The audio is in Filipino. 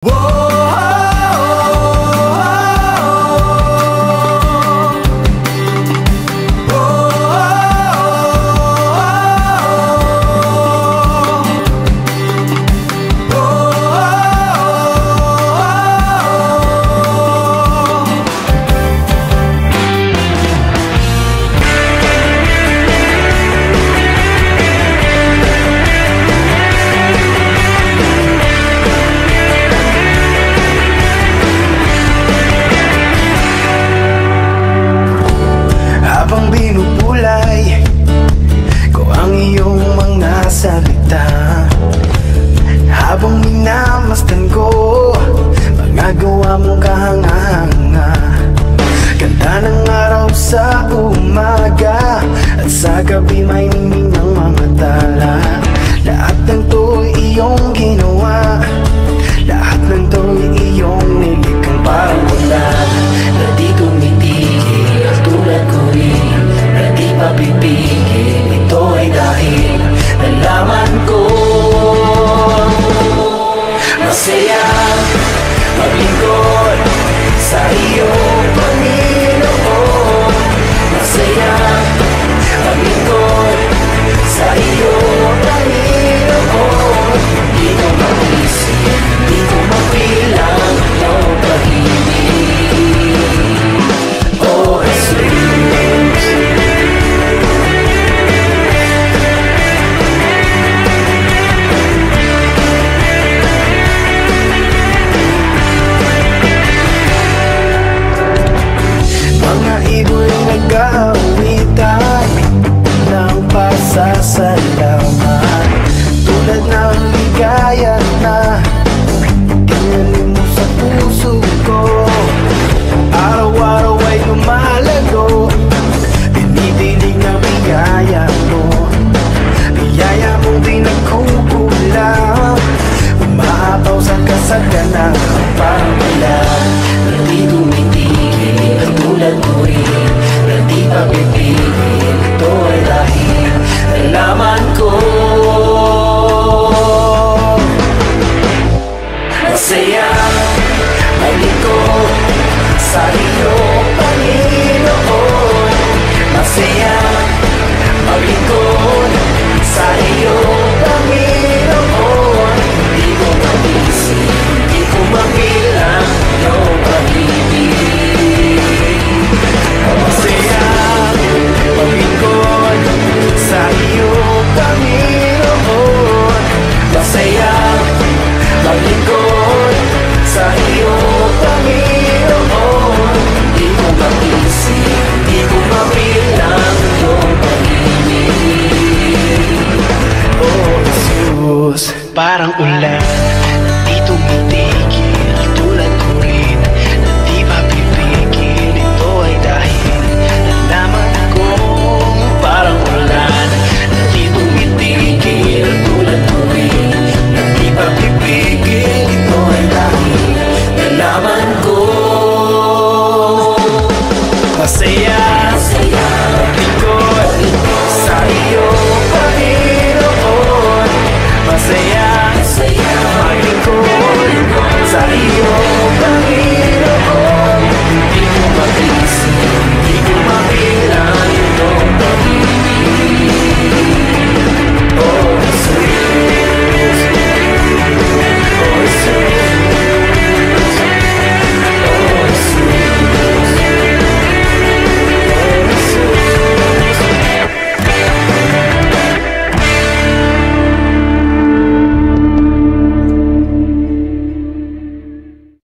Habang binubulay ko ang iyong mga salita, habang minamasdan ko mga gawa mong kahanga-hanga, ganda ng araw sa umaga at sa gabi may ningning ng mga tala. Lahat ng to'y iyong ginawa, lahat ng to'y iyong nilikang parang wala na di tumitigil at tulad ko rin na di papipigil. Ito ay dahil nalaman ko masaya maglingkod sa iyo, Panginoon. Masaya maglingkod sa iyo, Panginoon. Di ko maisip, di ko mapilang iyong pag-ibig, oh Jesus. Mga ibo'y nag-aawitan ng pasasalamat, tulad ng ligaya na tinanim mo sa puso ko. Araw-araw ay lumalago, binibinig ng biyaya mo, biyaya mong di nagkukulang, umaapaw sa kasaganan parang wala na di tumitigil. Ang tulad mo rin na di papipigil. Ito ay dahil nalaman ko masaya maglingkod sa iyo, Panginoon. Masaya maglingkod sa iyo,